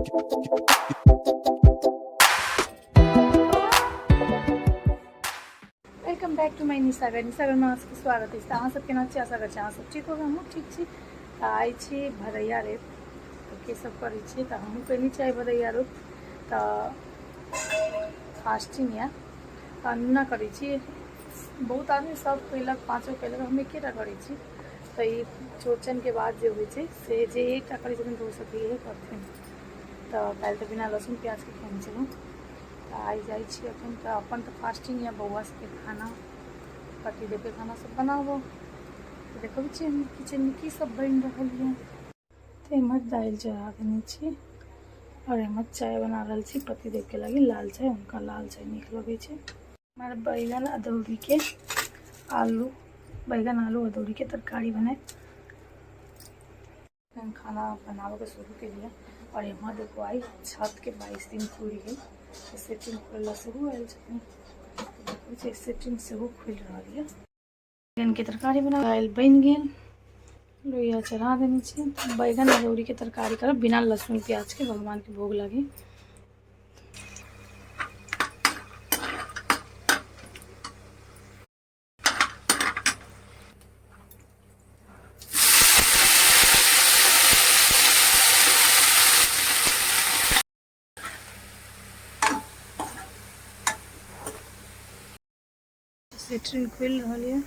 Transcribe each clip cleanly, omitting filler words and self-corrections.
Welcome back to my निसागर में आपके स्वागत है। अहाँ सबके अच्छे आशा कर सब ठीक होगा। हम ठीक छी आई छी भदैया रे तो के सब करै छी तो हम कनी चाहे भदैया रे तो फास्टिंग या अनुना करै छी। बहुत आदमी सब कैलक, पाँचों कैलक, हम एकेटा करै छी। तो ये चौरचन के बाद जो होइ छै से जे एकटा करै छथिन तो सब इहे करथिन। तो काल्हि तो बिना लहसुन प्याज के खेने छलहुँ। तो आई जाइ छी अखन तो अपन तो फास्टिंग या बउआ सबके खाना पति देव के खाना सब बनाबो। तो देखो किचन में की सब बन रहा है। तो एमहर दाल चढ़ा देने छी और एमहर चाय बना रहा छी पति देव के लगी लाल चाय। उनका लाल चाय निक लगे छे। हमारे बैगन अदौड़ी के आलू अदौड़ी के तरकारी बने खाना बनावे के शुरू के लिए। और यहाँ देखो आई छत के 22 दिन खुल गई सेटिंग खोलला शुरू आयल छथिन। सेटिंग से वो खुल रहा है। बैगन के तरकारी बना दाल बन गई लोहिया चढ़ा देने छी। बैगन अदौड़ी के तरकारी करब बिना लहसुन प्याज के, भगवान के भोग लगे। सेटिंग खुल रहा है।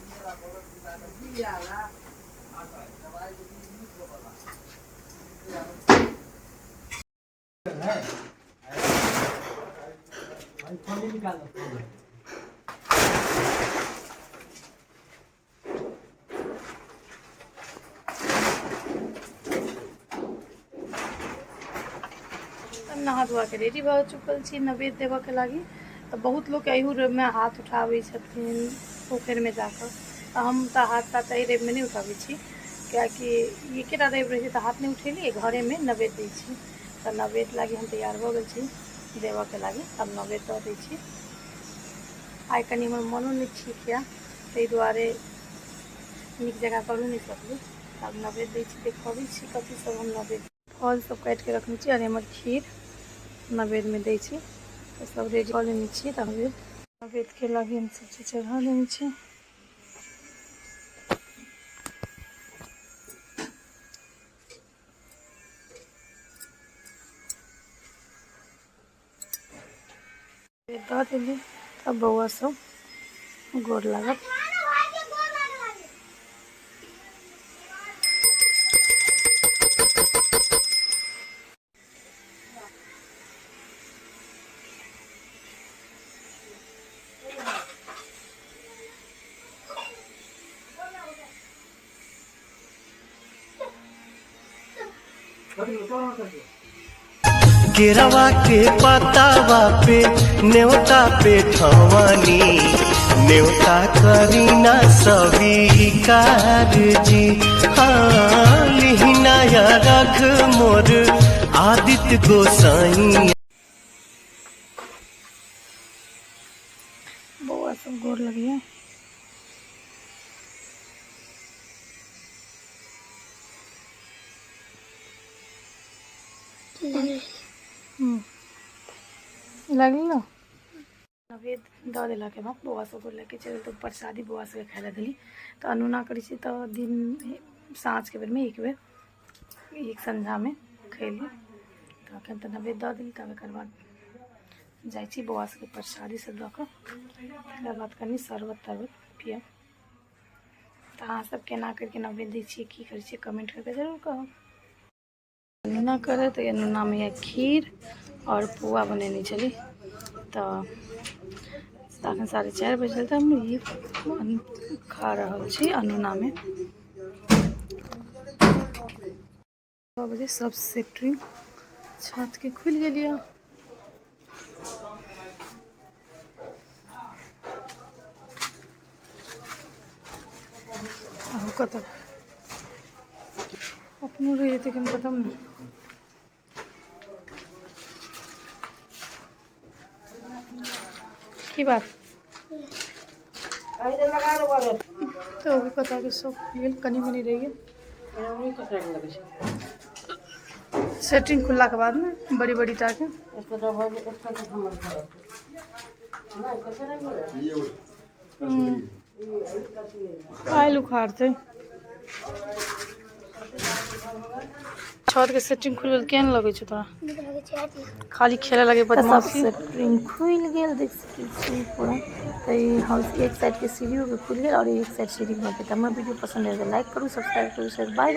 नहा धोआ के रेडी भ चुकल छी नैवेद्य देव के लगी। तो बहुत लोग अहू में हाथ उठावे छथिन पोखर में जाकर। तो हम तो हाथ तात रवि में नहीं उठावे छी, क्या कि एकेटा रवि रहे तो हाथ नहीं उठेली, घरे में नैवेद्य दै छी। तो नैवेद्य लगी हम तैयार हो गए छी देव के लगी। अब नैवेद्य दऽ दै छी। आई कनी हमर मनो नहीं ठीक या ताहि दुआरे नीक जगह करू नहीं सकलू। अब नैवेद्य दै छी, देखबै छी कथी सब हम नैवेद्य फल सब काटि के रखने छी। और हमर खीर नैवेद्य में दै छी। तो सब रेडी कर लेने छी। नैवेद्य के लगी हम सब चीज चढ़ा देने छी। दऽ देली तब बउआ सब गोर लागत। केरवा के पतावा पे न्योता पे ठवानी न्योता करीना स्वीकार जी। हाँ लिहिना या रख मोर आदित्य गोसाई। बउआ सब गोर लगिए। लगल ना नैवेद्य दऽ देला के बाद बउआ सब गोर लगे चल तो प्रसादी बउआ सबके खाय ला देली। तो अनुना करै छी तो दिन साँझ के बेर में एक बेर एक संझा में खैली। तो अखन तो नैवेद्य दऽ देली। तब एक बाद जाइ छी बउआ सबके प्रसादी सब दऽ कऽ तकर बाद कनी शरबत तरबत पियब। तो अहाँ सब केना करके नैवेद्य दै छियै, की करै छियै, कमेंट करके जरूर कहब। अनुना करे तो अनुना में खीर और पुआ बनेने चली। तो अखन 4:30 बजे तो हम ये खा रहा छी अनुना में। 6 बजे सब सेटरिंग छत के खुल गया। कत अपनो रही थे हम खत्म नहीं। की बात तो कथा के सब कनी मनी रही सेटिंग खुलला के बाद में बड़ी बड़ी टाके आयल उखाड़ते छत के सेटिंग खुल गेल केहन लगे छै तोरा खाली खेले लगे बदमाशी सेटिंग खुल गेल देख सकै छी पूरा तो हाउस के एक साइड के सीढ़ी खुल गेल और एक साइड सीढ़ी भर के। हमर वीडियो पसंद है तो लाइक करू, सब्सक्राइब करू, बाय।